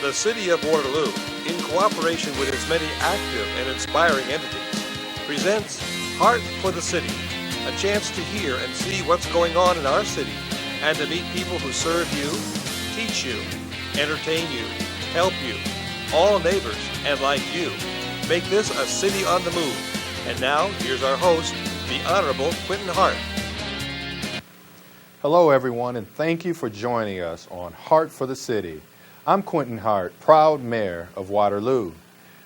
The City of Waterloo, in cooperation with its many active and inspiring entities, presents Heart for the City, a chance to hear and see what's going on in our city and to meet people who serve you, teach you, entertain you, help you, all neighbors and like you. Make this a city on the move. And now, here's our host, the Honorable Quentin Hart. Hello everyone, and thank you for joining us on Heart for the City. I'm Quentin Hart, proud mayor of Waterloo.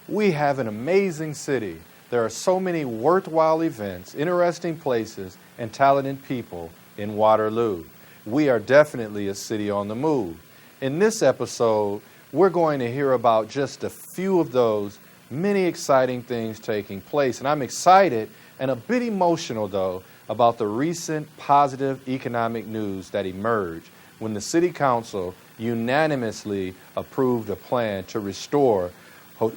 We have an amazing city. There are so many worthwhile events, interesting places, and talented people in Waterloo. We are definitely a city on the move. In this episode, we're going to hear about just a few of those many exciting things taking place. And I'm excited and a bit emotional, though, about the recent positive economic news that emerged when the City Council unanimously approved a plan to restore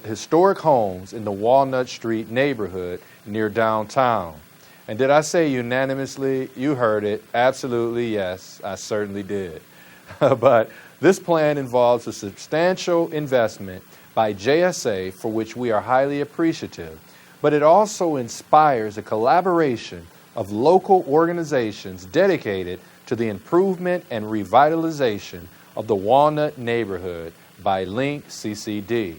historic homes in the Walnut Street neighborhood near downtown. And did I say unanimously? You heard it. Absolutely, yes, I certainly did. But this plan involves a substantial investment by JSA, for which we are highly appreciative. But it also inspires a collaboration of local organizations dedicated to the improvement and revitalization of the Walnut neighborhood by Link CCD.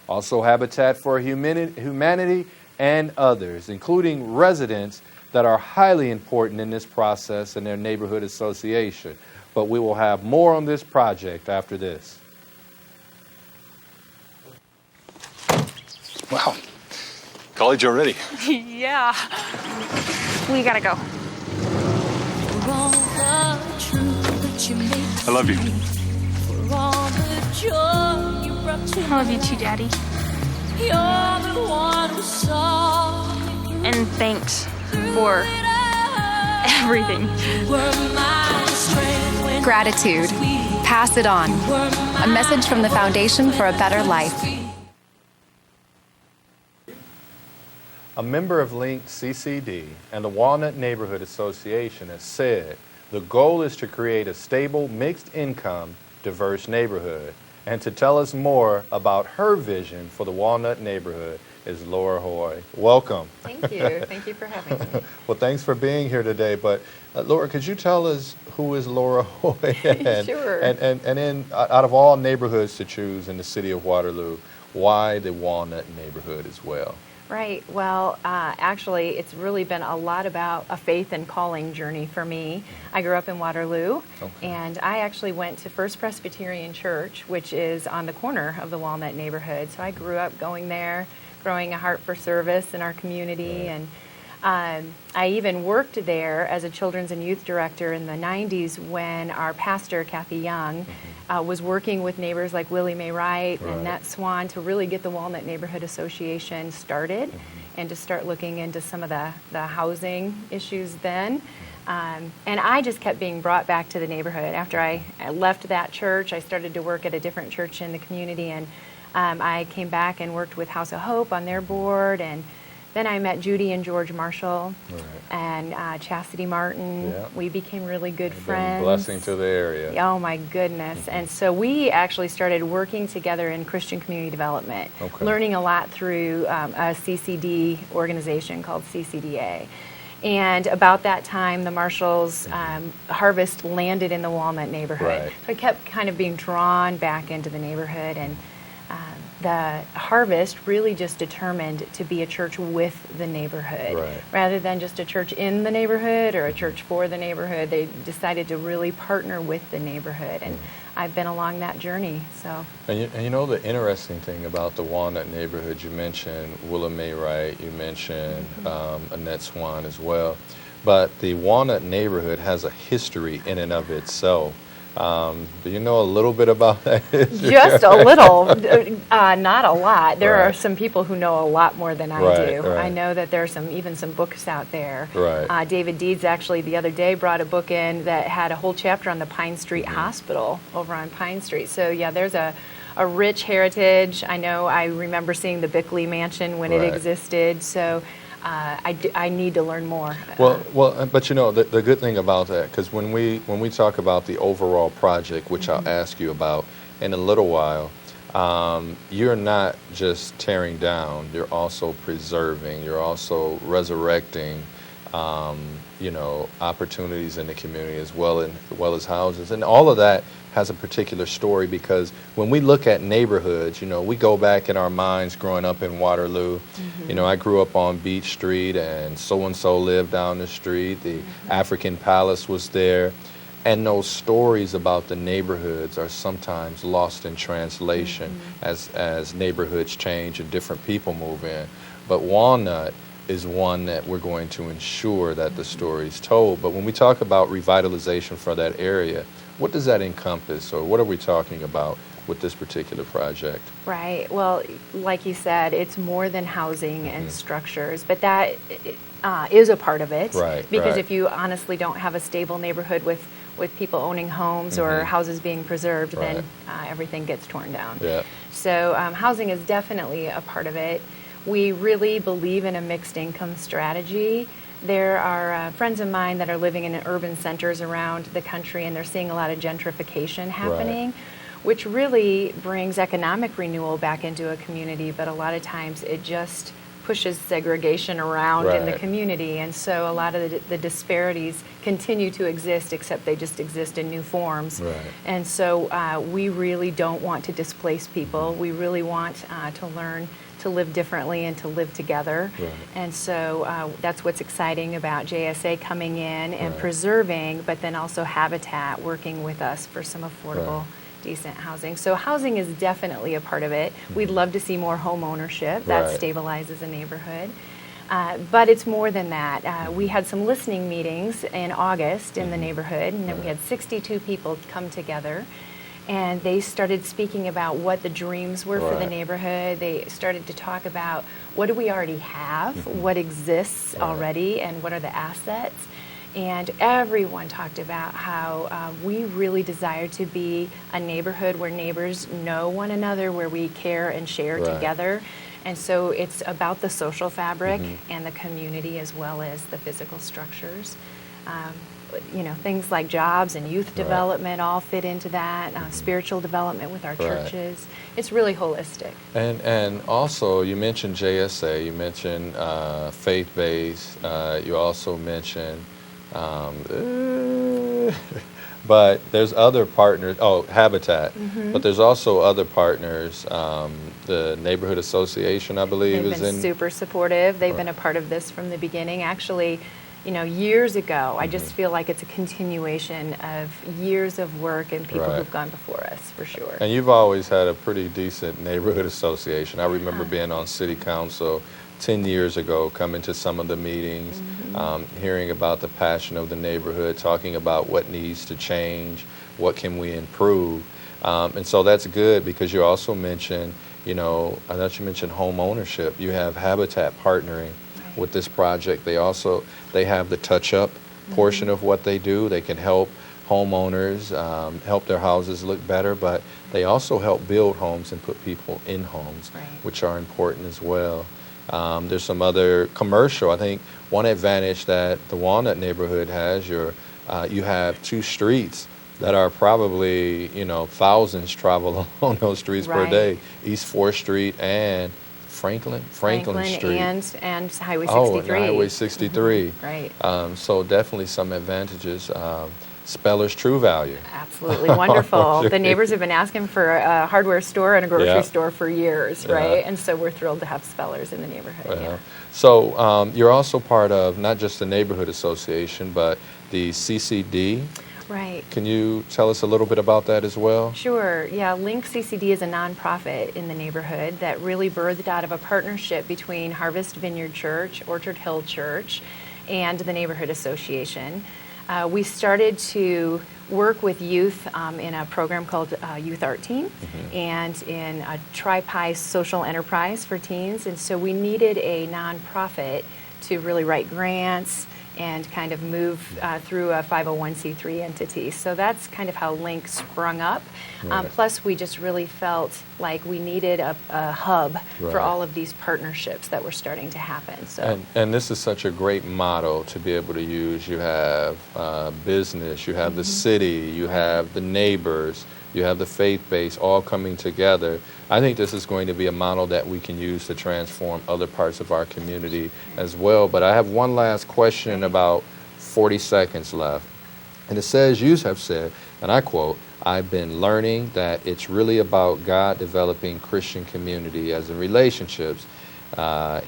Also Habitat for Humanity and others, including residents that are highly important in this process and their neighborhood association. But we will have more on this project after this. Wow. College already. Yeah. We gotta go. I love you. I love you too, Daddy. And thanks for everything. Gratitude. Pass it on. A message from the Foundation for a Better Life. A member of Link CCD and the Walnut Neighborhood Association has said the goal is to create a stable, mixed-income, diverse neighborhood. And to tell us more about her vision for the Walnut neighborhood is Laura Hoy. Welcome. Thank you. Thank you for having me. Well, thanks for being here today. But Laura, could you tell us who is Laura Hoy? Sure. And then, out of all neighborhoods to choose in the city of Waterloo, why the Walnut neighborhood as well? Right. Well, actually, it's really been a lot about a faith and calling journey for me. I grew up in Waterloo, and I actually went to First Presbyterian Church, which is on the corner of the Walnut neighborhood. So I grew up going there, growing a heart for service in our community, and I even worked there as a children's and youth director in the 90s when our pastor, Kathy Young, was working with neighbors like Willie Mae Wright and Nat Swan to really get the Walnut Neighborhood Association started and to start looking into some of the housing issues then. And I just kept being brought back to the neighborhood. After I left that church, I started to work at a different church in the community, and I came back and worked with House of Hope on their board, and then I met Judy and George Marshall and Chastity Martin. Yeah. We became really good friends. Blessing to the area. Oh my goodness. And so we actually started working together in Christian community development, learning a lot through a CCD organization called CCDA. And about that time, the Marshalls harvest landed in the Walnut neighborhood. So I kept kind of being drawn back into the neighborhood, and the harvest really just determined to be a church with the neighborhood. Rather than just a church in the neighborhood or a church for the neighborhood. They decided to really partner with the neighborhood, and I've been along that journey. So. And you know the interesting thing about the Walnut neighborhood, you mentioned Willie Mae Wright, you mentioned Annette Swan as well, but the Walnut neighborhood has a history in and of itself. Do you know a little bit about that history? Just a little, not a lot. There are some people who know a lot more than I do. I know that there are even some books out there. David Deeds actually the other day brought a book in that had a whole chapter on the Pine Street Hospital over on Pine Street. So yeah, there's a rich heritage. I know I remember seeing the Bickley Mansion when it existed. So I need to learn more. Well, but you know, the good thing about that, because when we talk about the overall project, which I'll ask you about in a little while, you're not just tearing down, you're also preserving, you're also resurrecting, opportunities in the community as well as houses. And all of that has a particular story, because when we look at neighborhoods, we go back in our minds growing up in Waterloo. I grew up on Beach Street, and so-and-so lived down the street. The African Palace was there. And those stories about the neighborhoods are sometimes lost in translation as neighborhoods change and different people move in. But Walnut is one that we're going to ensure that the story is told. But when we talk about revitalization for that area, what does that encompass, or what are we talking about with this particular project? Right. Well, like you said, it's more than housing and structures, but that is a part of it. Right. Because right. if you honestly don't have a stable neighborhood with people owning homes or houses being preserved, then everything gets torn down. Yeah. So housing is definitely a part of it. We really believe in a mixed income strategy. There are friends of mine that are living in urban centers around the country, and they're seeing a lot of gentrification happening, which really brings economic renewal back into a community, but a lot of times it just pushes segregation around in the community, and so a lot of the disparities continue to exist, except they just exist in new forms. And so we really don't want to displace people. We really want to learn to live differently and to live together. And so that's what's exciting about JSA coming in and preserving, but then also Habitat working with us for some affordable decent housing. So housing is definitely a part of it. We'd love to see more home ownership. That stabilizes a neighborhood. But it's more than that. We had some listening meetings in August in the neighborhood, and then we had 62 people come together, and they started speaking about what the dreams were for the neighborhood. They started to talk about what do we already have, what exists already, and what are the assets. And everyone talked about how we really desire to be a neighborhood where neighbors know one another, where we care and share together. And so it's about the social fabric and the community, as well as the physical structures. Things like jobs and youth development all fit into that, spiritual development with our churches. It's really holistic. And also, you mentioned JSA, you mentioned faith-based, you also mentioned but there's other partners. Habitat. But there's also other partners. The Neighborhood Association, I believe, They've been super supportive. They've been a part of this from the beginning. Actually, years ago, I just feel like it's a continuation of years of work and people who've gone before us, for sure. And you've always had a pretty decent neighborhood association. I remember being on city council 10 years ago, coming to some of the meetings, hearing about the passion of the neighborhood, talking about what needs to change, what can we improve. And so that's good, because you also mentioned, I thought you mentioned home ownership. You have Habitat partnering with this project. They have the touch-up portion of what they do. They can help homeowners help their houses look better, but they also help build homes and put people in homes, which are important as well. There's some other commercial. I think one advantage that the Walnut neighborhood has, you have two streets that are probably, thousands travel on those streets per day. East 4th Street and Franklin Street. and Highway 63. Oh, and Highway 63. So definitely some advantages. Speller's True Value. Absolutely wonderful. The neighbors have been asking for a hardware store and a grocery store for years, right? And so we're thrilled to have Spellers in the neighborhood. So you're also part of not just the Neighborhood Association, but the CCD. Right. Can you tell us a little bit about that as well? Sure. Yeah, Link CCD is a nonprofit in the neighborhood that really birthed out of a partnership between Harvest Vineyard Church, Orchard Hill Church, and the Neighborhood Association. We started to work with youth in a program called Youth Art Team and in a tri-pi social enterprise for teens. And so we needed a nonprofit to really write grants and kind of move through a 501c3 entity. So that's kind of how Link sprung up. Plus, we just really felt like we needed a hub for all of these partnerships that were starting to happen. So, and this is such a great model to be able to use. You have business, you have the city, you have the neighbors, you have the faith base all coming together. I think this is going to be a model that we can use to transform other parts of our community as well. But I have one last question, about 40 seconds left. And it says, you have said, and I quote, "I've been learning that it's really about God developing Christian community as in relationships.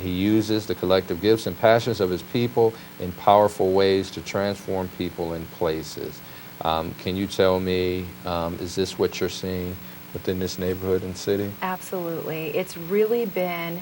He uses the collective gifts and passions of his people in powerful ways to transform people and places." Can you tell me, is this what you're seeing within this neighborhood and city? Absolutely. It's really been,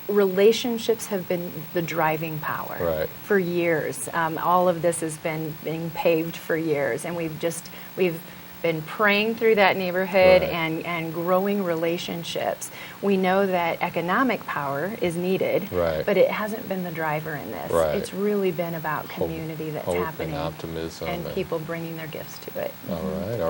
relationships have been the driving power for years. All of this has been being paved for years, and we've been praying through that neighborhood and growing relationships. We know that economic power is needed, but it hasn't been the driver in this. It's really been about community that's happening, and optimism, and people bringing their gifts to it. All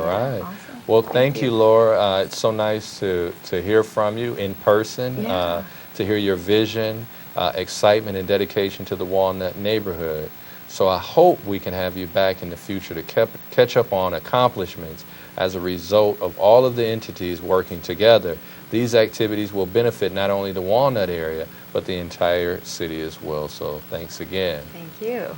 right. Awesome. Well, thank you, Laura. It's so nice to hear from you in person, to hear your vision, excitement, and dedication to the Walnut neighborhood. So I hope we can have you back in the future to catch up on accomplishments as a result of all of the entities working together. These activities will benefit not only the Walnut area, but the entire city as well. So thanks again. Thank you.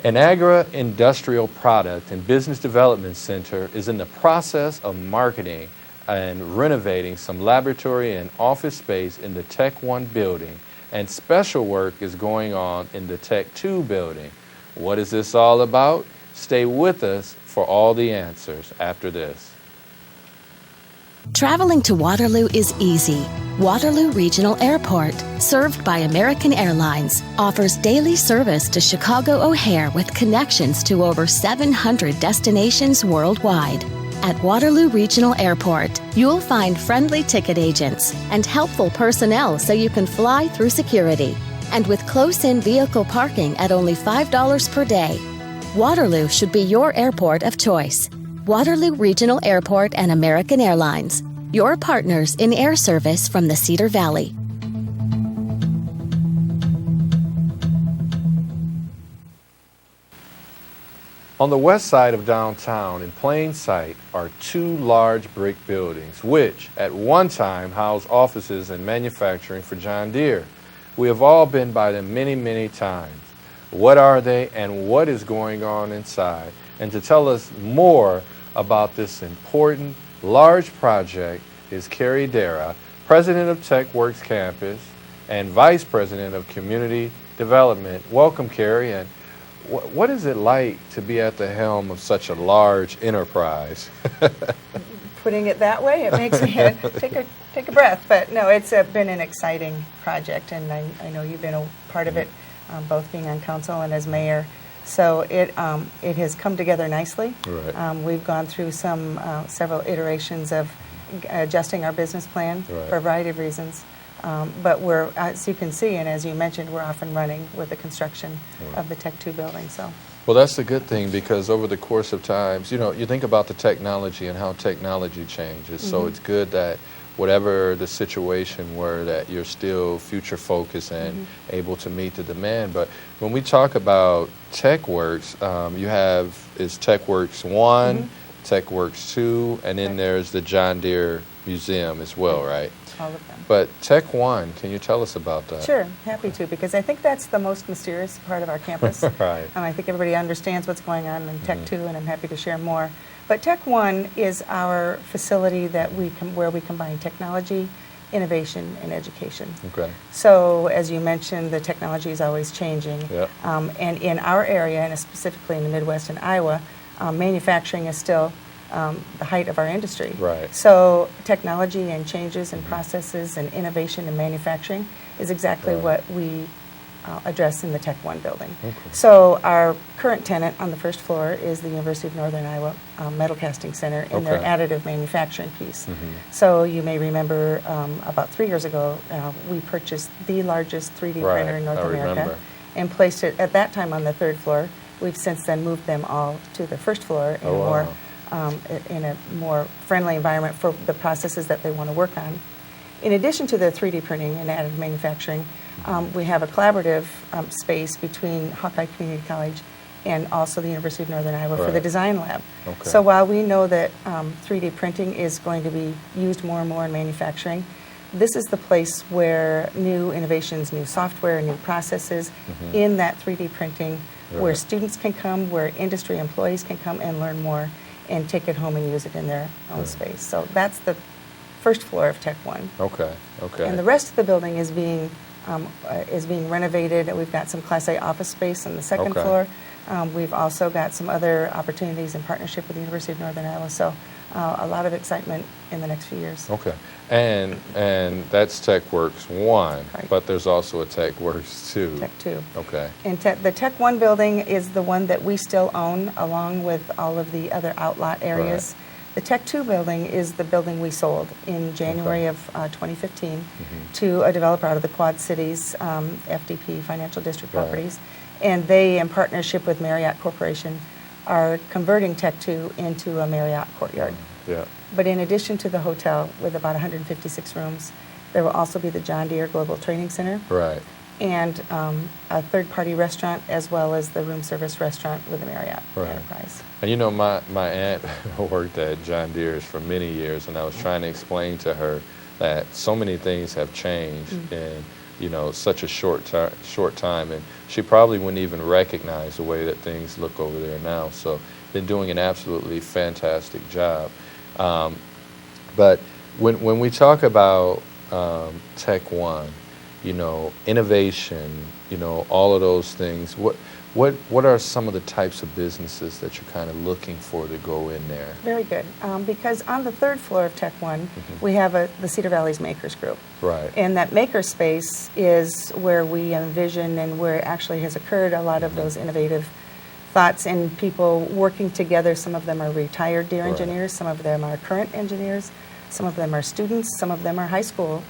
An agri-industrial product and business development center is in the process of marketing and renovating some laboratory and office space in the Tech 1 building, and special work is going on in the Tech 2 building. What is this all about? Stay with us for all the answers after this. Traveling to Waterloo is easy. Waterloo Regional Airport, served by American Airlines, offers daily service to Chicago O'Hare with connections to over 700 destinations worldwide. At Waterloo Regional Airport, you'll find friendly ticket agents and helpful personnel so you can fly through security. And with close-in vehicle parking at only $5 per day, Waterloo should be your airport of choice. Waterloo Regional Airport and American Airlines, your partners in air service from the Cedar Valley. On the west side of downtown, in plain sight, are two large brick buildings, which at one time housed offices and manufacturing for John Deere. We have all been by them many, many times. What are they and what is going on inside? And to tell us more about this important, large project is Cary Darrah, President of TechWorks Campus and Vice President of Community Development. Welcome, Cary. And what is it like to be at the helm of such a large enterprise? Putting it that way, it makes me take a breath. But no, it's been an exciting project, and I know you've been a part of it, both being on council and as mayor. So it has come together nicely. We've gone through several iterations of adjusting our business plan for a variety of reasons. But we're, as you can see, and as you mentioned, we're off and running with the construction of the Tech 2 building. So, well, that's a good thing, because over the course of times, you think about the technology and how technology changes. So it's good that whatever the situation were, that you're still future focused and able to meet the demand. But when we talk about TechWorks, you have TechWorks 1, TechWorks 2, and then there's the John Deere Museum as well, right? all of them. But Tech 1, can you tell us about that? Sure, happy to, because I think that's the most mysterious part of our campus. Right. I think everybody understands what's going on in Tech 2, and I'm happy to share more. But Tech 1 is our facility that where we combine technology, innovation, and education. Okay. So, as you mentioned, the technology is always changing. Yep. And in our area, and specifically in the Midwest and Iowa, manufacturing is still the height of our industry. Right. So technology and changes and processes and innovation in manufacturing is exactly what we address in the Tech 1 building. Okay. So our current tenant on the first floor is the University of Northern Iowa Metal Casting Center in their additive manufacturing piece. So you may remember about 3 years ago, we purchased the largest 3D printer in North America and placed it at that time on the third floor. We've since then moved them all to the first floor in a more friendly environment for the processes that they want to work on. In addition to the 3D printing and additive manufacturing, we have a collaborative space between Hawkeye Community College and also the University of Northern Iowa for the Right. design lab. Okay. So while we know that 3D printing is going to be used more and more in manufacturing, this is the place where new innovations, new software, new processes in that 3D printing, where Right. students can come, where industry employees can come and learn more and take it home and use it in their own space. So that's the first floor of Tech 1. Okay. Okay. And the rest of the building is being renovated. We've got some Class A office space on the second Okay. floor. We've also got some other opportunities in partnership with the University of Northern Iowa. So a lot of excitement in the next few years. Okay. And that's TechWorks 1, Right. but there's also a TechWorks 2. Tech 2. Okay. And the Tech 1 building is the one that we still own, along with all of the other outlot areas. The Tech 2 building is the building we sold in January of 2015 to a developer out of the Quad Cities, FDP, Financial District Right. Properties. And they, in partnership with Marriott Corporation, are converting Tech 2 into a Marriott courtyard. Yeah. But in addition to the hotel with about 156 rooms, there will also be the John Deere Global Training Center Right. and a third-party restaurant, as well as the room service restaurant with the Marriott Right. Enterprise. And you know, my aunt worked at John Deere's for many years, and I was trying to explain to her that so many things have changed in, you know, such a short time, and she probably wouldn't even recognize the way that things look over there now. So, been doing an absolutely fantastic job. But when we talk about Tech 1, you know, innovation, you know, all of those things, what are some of the types of businesses that you're kind of looking for to go in there? Very good. Because on the third floor of Tech 1, we have the Cedar Valley's Makers Group. Right. And that maker space is where we envision and where it actually has occurred a lot of those innovative thoughts and people working together. Some of them are retired Deere Right. engineers, some of them are current engineers, some of them are students, some of them are high school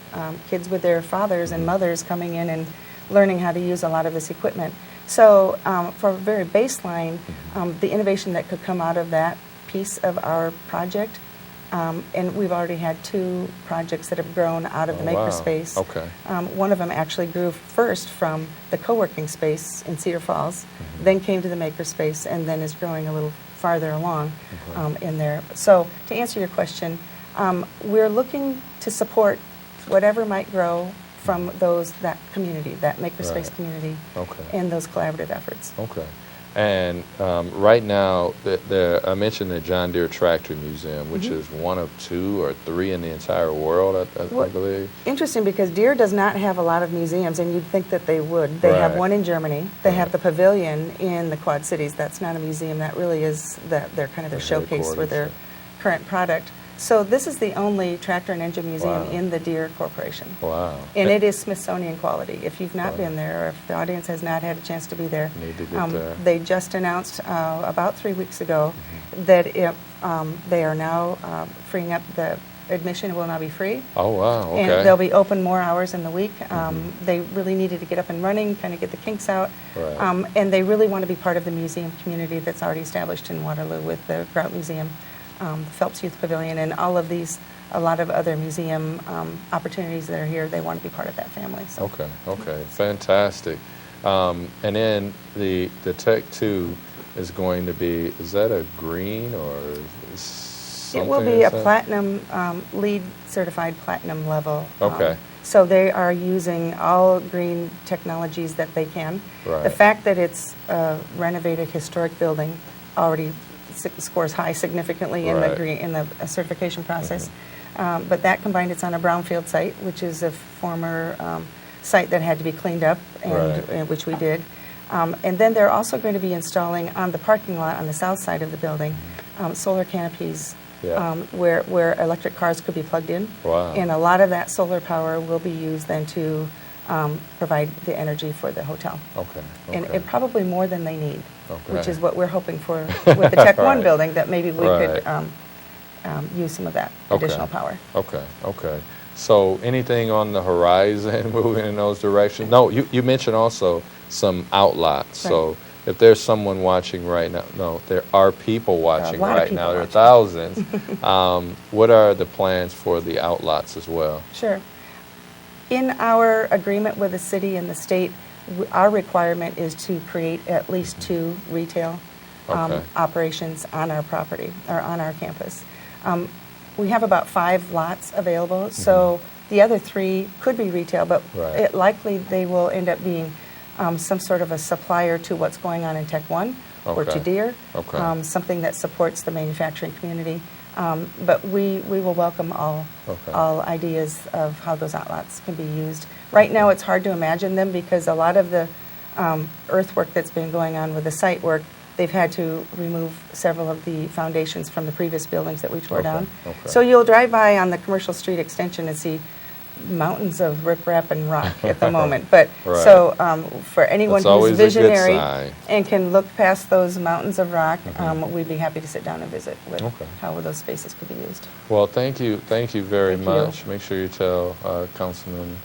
kids with their fathers and mothers coming in and learning how to use a lot of this equipment. So for a very baseline, the innovation that could come out of that piece of our project, and we've already had 2 projects that have grown out of the wow. makerspace. Okay. One of them actually grew first from the co-working space in Cedar Falls, then came to the makerspace, and then is growing a little farther along in there. So to answer your question, we're looking to support whatever might grow from that community, that makerspace Right. community, Okay. and those collaborative efforts. Okay. And right now, I mentioned the John Deere Tractor Museum, which is one of 2 or 3 in the entire world, I believe. Interesting, because Deere does not have a lot of museums, and you'd think that they would. They have Right. one in Germany. They have the pavilion in the Quad Cities. That's not a museum. That really is their kind of their showcase for their current product. So this is the only tractor and engine museum Wow. in the Deere Corporation. Wow. And it is Smithsonian quality. If you've not been there, or if the audience has not had a chance to be there, Need to get there. they just announced about 3 weeks ago that they are now freeing up the admission will now be free. Oh, wow. Okay. And they'll be open more hours in the week. They really needed to get up and running, kind of get the kinks out. Right. And they really want to be part of the museum community that's already established in Waterloo with the Grout Museum, the Phelps Youth Pavilion, and all of these, a lot of other museum opportunities that are here. They want to be part of that family. So. Okay. Fantastic. And then the Tech 2 is going to be, is that a green or something? It will be a like that? platinum, LEED certified platinum level. Okay. So they are using all green technologies that they can. Right. The fact that it's a renovated historic building already scores high significantly in the Right. green in the certification process. But that combined, it's on a brownfield site, which is a former site that had to be cleaned up, and which we did. And then they're also going to be installing on the parking lot on the south side of the building solar canopies. Yeah. Where electric cars could be plugged in. Wow. And a lot of that solar power will be used then to provide the energy for the hotel. Okay. And probably more than they need, Okay. which is what we're hoping for with the Tech 1 Right. building, that maybe we Right. could use some of that Okay. additional power. Okay. So anything on the horizon moving in those directions? No, you mentioned also some outlots. Right. So if there's someone watching right now, no, there are people watching lot of right people now. There are watching. thousands. What are the plans for the outlots as well? Sure. In our agreement with the city and the state, our requirement is to create at least 2 retail Okay. operations on our property or on our campus. We have about 5 lots available, so the other 3 could be retail, but Right. likely they will end up being some sort of a supplier to what's going on in Tech 1 or to Okay. Deere, Okay. something that supports the manufacturing community. But we will welcome all ideas of how those outlots can be used. Right now, it's hard to imagine them because a lot of the earthwork that's been going on with the site work, they've had to remove several of the foundations from the previous buildings that we tore down. Okay. So you'll drive by on the commercial street extension and see mountains of riprap and rock at the moment. But Right. so for anyone That's who's always a good visionary sign. and can look past those mountains of rock, we'd be happy to sit down and visit with Okay. how those spaces could be used. Well, thank you very Thank you. much. Make sure you tell Councilman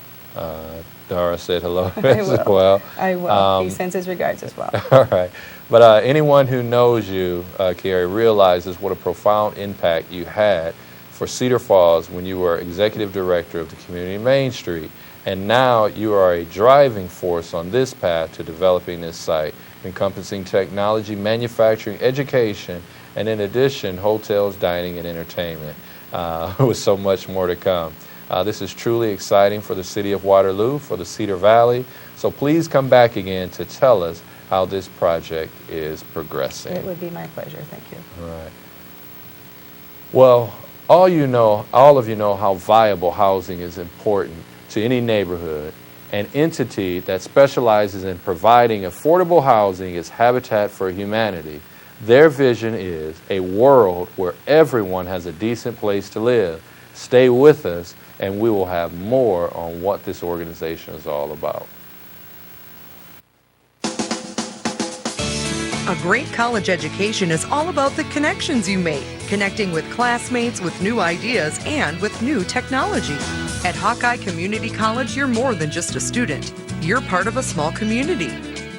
Darrah said hello I as will. well. I will. He sends his regards as well. All right. But anyone who knows you, Cary, realizes what a profound impact you had for Cedar Falls when you were executive director of the community Main Street. And now you are a driving force on this path to developing this site, encompassing technology, manufacturing, education, and in addition, hotels, dining, and entertainment, with so much more to come. This is truly exciting for the city of Waterloo, for the Cedar Valley. So please come back again to tell us how this project is progressing. It would be my pleasure. Thank you. All right. Well, all of you know how viable housing is important to any neighborhood. An entity that specializes in providing affordable housing is Habitat for Humanity. Their vision is a world where everyone has a decent place to live. Stay with us, and we will have more on what this organization is all about. A great college education is all about the connections you make, connecting with classmates with new ideas and with new technology. At Hawkeye Community College, you're more than just a student. You're part of a small community,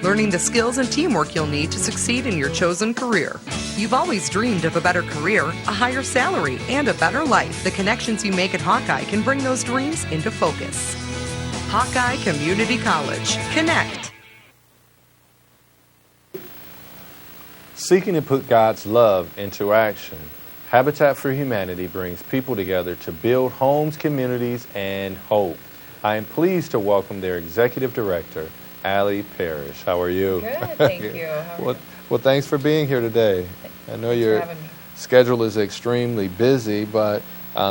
learning the skills and teamwork you'll need to succeed in your chosen career. You've always dreamed of a better career, a higher salary, and a better life. The connections you make at Hawkeye can bring those dreams into focus. Hawkeye Community College. Connect. Seeking to put God's love into action, Habitat for Humanity brings people together to build homes, communities, and hope. I am pleased to welcome their executive director, Parrish. How are you? Good, thank you. How are you? Well, thanks for being here today. I know your schedule is extremely busy, but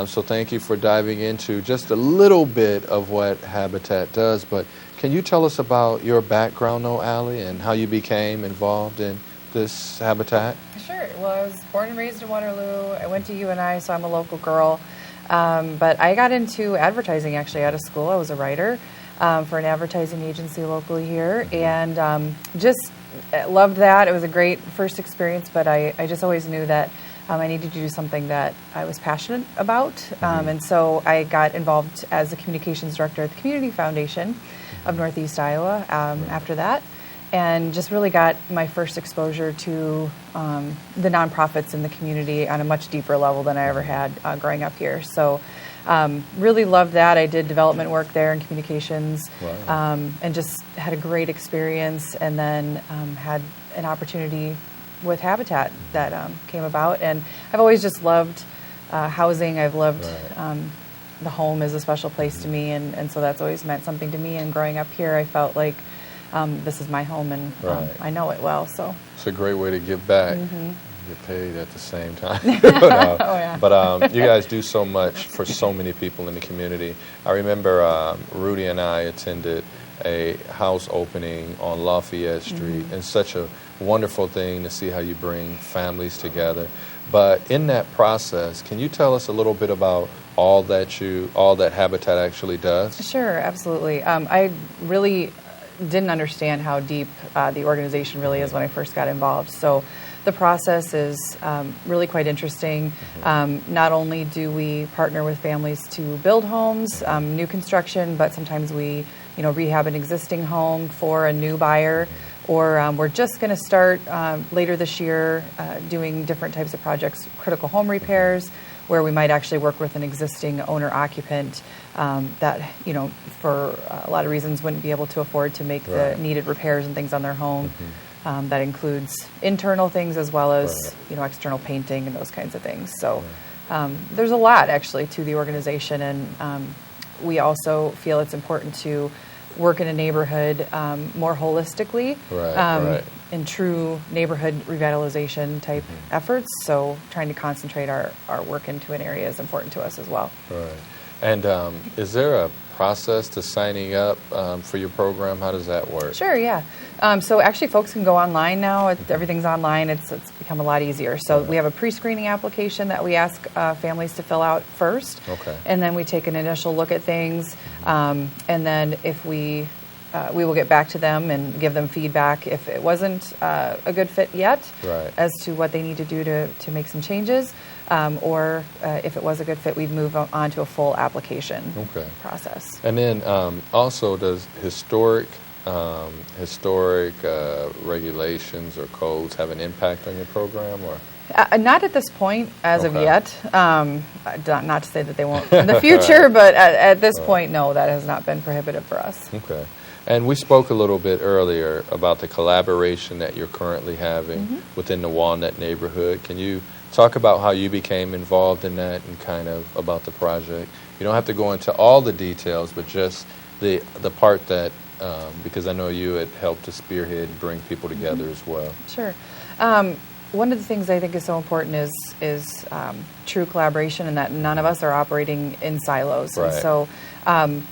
so thank you for diving into just a little bit of what Habitat does. But can you tell us about your background, though, Allie, and how you became involved in this Habitat? Sure. Well, I was born and raised in Waterloo. I went to UNI, so I'm a local girl. But I got into advertising actually out of school. I was a writer for an advertising agency locally here, and just loved that. It was a great first experience, but I just always knew that I needed to do something that I was passionate about. And so I got involved as the communications director at the Community Foundation of Northeast Iowa after that. And just really got my first exposure to the nonprofits in the community on a much deeper level than I ever had growing up here. So really loved that. I did development work there in communications. Wow. And just had a great experience, and then had an opportunity with Habitat that came about. And I've always just loved housing. I've loved the home is a special place to me, and so that's always meant something to me. And growing up here, I felt like this is my home, and I know it well. So it's a great way to give back. Get paid at the same time. yeah. But you guys do so much for so many people in the community. I remember Rudy and I attended a house opening on Lafayette Street, and such a wonderful thing to see how you bring families together. But in that process, can you tell us a little bit about all that Habitat actually does? Sure, absolutely. I really didn't understand how deep the organization really is when I first got involved. So the process is really quite interesting. Not only do we partner with families to build homes, new construction, but sometimes we rehab an existing home for a new buyer, or we're just going to start later this year doing different types of projects, critical home repairs, where we might actually work with an existing owner-occupant that, for a lot of reasons wouldn't be able to afford to make the needed repairs and things on their home. That includes internal things as well as, external painting and those kinds of things. So there's a lot, actually, to the organization, and we also feel it's important to work in a neighborhood more holistically in true neighborhood revitalization type efforts. So trying to concentrate our work into an area is important to us as well. Right. And is there a process to signing up for your program? How does that work? Sure, yeah. So actually folks can go online now. Everything's online. It's become a lot easier. So we have a pre-screening application that we ask families to fill out first. Okay. And then we take an initial look at things. And then if we will get back to them and give them feedback if it wasn't a good fit yet as to what they need to do to make some changes. Or if it was a good fit, we'd move on to a full application process. And then also, does historic regulations or codes have an impact on your program, or? Not at this point, as of yet. Not to say that they won't in the future, but at this point, no, that has not been prohibitive for us. Okay. And we spoke a little bit earlier about the collaboration that you're currently having within the Walnut neighborhood. Can you talk about how you became involved in that and kind of about the project? You don't have to go into all the details, but just the part that, because I know you had helped to spearhead and bring people together as well. Sure. One of the things I think is so important is true collaboration, and that none of us are operating in silos. And so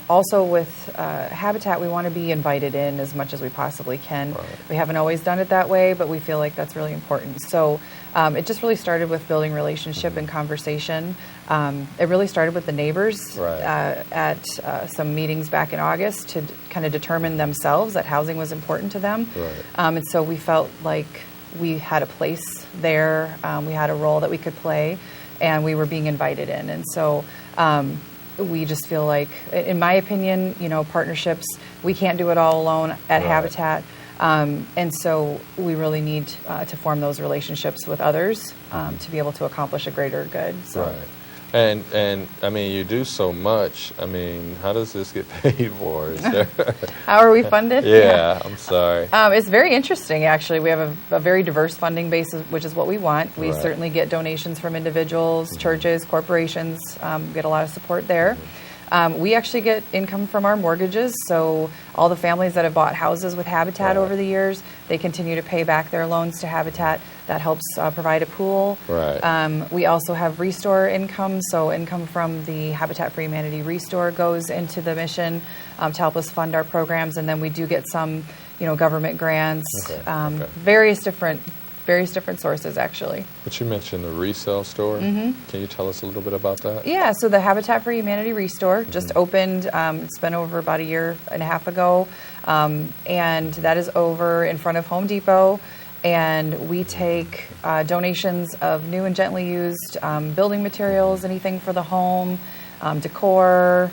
also with Habitat, we want to be invited in as much as we possibly can. We haven't always done it that way, but we feel like that's really important. So it just really started with building relationship and conversation. It really started with the neighbors at some meetings back in August to kind of determine themselves that housing was important to them. And so we felt like we had a place there, we had a role that we could play, and we were being invited in. And so we just feel like, in my opinion, partnerships, we can't do it all alone at Habitat. And so we really need to form those relationships with others to be able to accomplish a greater good. So. And I mean, you do so much. I mean, how does this get paid for? Is there How are we funded? I'm sorry. It's very interesting, actually. We have a very diverse funding base, which is what we want. We certainly get donations from individuals, churches, corporations, get a lot of support there. We actually get income from our mortgages, so all the families that have bought houses with Habitat over the years, they continue to pay back their loans to Habitat. That helps provide a pool. We also have Restore income, so income from the Habitat for Humanity Restore goes into the mission to help us fund our programs, and then we do get some, government grants, various different sources, actually. But you mentioned the resale store. Can you tell us a little bit about that? Yeah, so the Habitat for Humanity Restore just opened. It's been over about a year and a half ago, and that is over in front of Home Depot. And we take donations of new and gently used building materials, anything for the home, decor,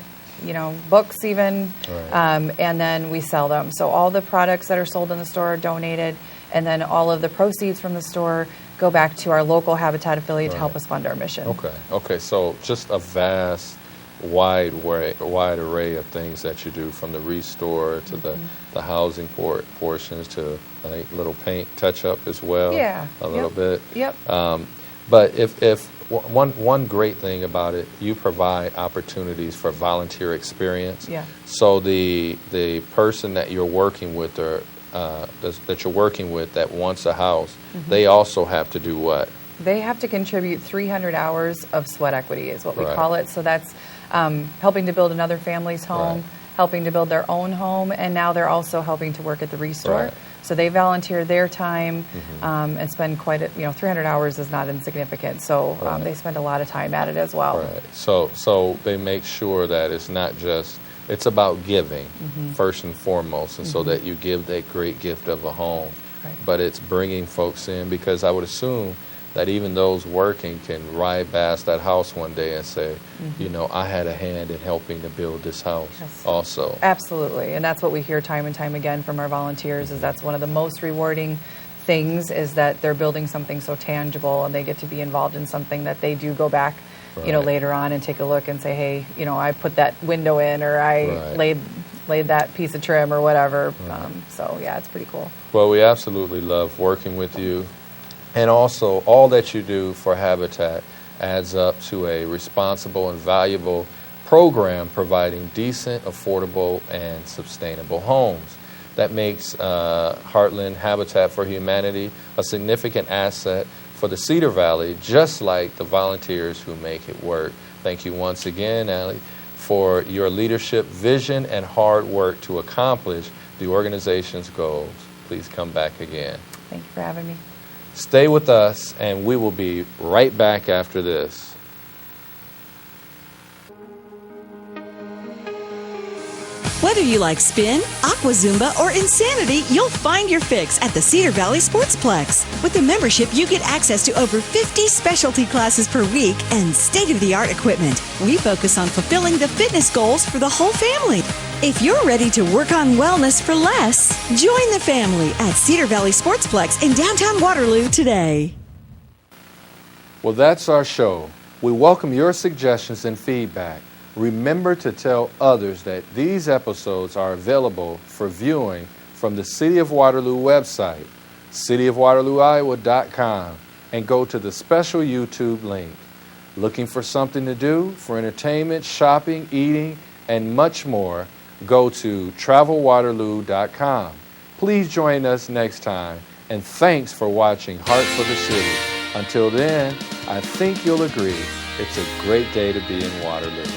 books even, and then we sell them. So all the products that are sold in the store are donated, and then all of the proceeds from the store go back to our local Habitat affiliate to help us fund our mission. Okay. So just a vast, wide array of things that you do, from the restore to the housing portions to, I think, little paint touch-up as well. A little bit. But if one great thing about it, you provide opportunities for volunteer experience. So the person that you're working with that wants a house, they also have to do what? They have to contribute 300 hours of sweat equity is what we call it. So that's helping to build another family's home, helping to build their own home, and now they're also helping to work at the Restore. So they volunteer their time and spend 300 hours is not insignificant. So they spend a lot of time at it as well. So they make sure that it's not just, it's about giving first and foremost, and so that you give that great gift of a home. But it's bringing folks in, because I would assume that even those working can ride past that house one day and say, I had a hand in helping to build this house also. Absolutely. And that's what we hear time and time again from our volunteers, is that's one of the most rewarding things, is that they're building something so tangible and they get to be involved in something that they do go back later on and take a look and say, hey, I put that window in, or I laid that piece of trim or whatever. So yeah, it's pretty cool. Well, we absolutely love working with you. And also, all that you do for Habitat adds up to a responsible and valuable program providing decent, affordable, and sustainable homes. That makes Heartland Habitat for Humanity a significant asset for the Cedar Valley, just like the volunteers who make it work. Thank you once again, Allie, for your leadership, vision, and hard work to accomplish the organization's goals. Please come back again. Thank you for having me. Stay with us, and we will be right back after this. Whether you like spin, aqua zumba, or insanity, you'll find your fix at the Cedar Valley Sportsplex. With a membership, you get access to over 50 specialty classes per week and state-of-the-art equipment. We focus on fulfilling the fitness goals for the whole family. If you're ready to work on wellness for less, join the family at Cedar Valley Sportsplex in downtown Waterloo today. Well, that's our show. We welcome your suggestions and feedback. Remember to tell others that these episodes are available for viewing from the City of Waterloo website, cityofwaterlooiowa.com, and go to the special YouTube link. Looking for something to do for entertainment, shopping, eating, and much more, go to travelwaterloo.com. Please join us next time, and thanks for watching Heart for the City. Until then, I think you'll agree it's a great day to be in Waterloo.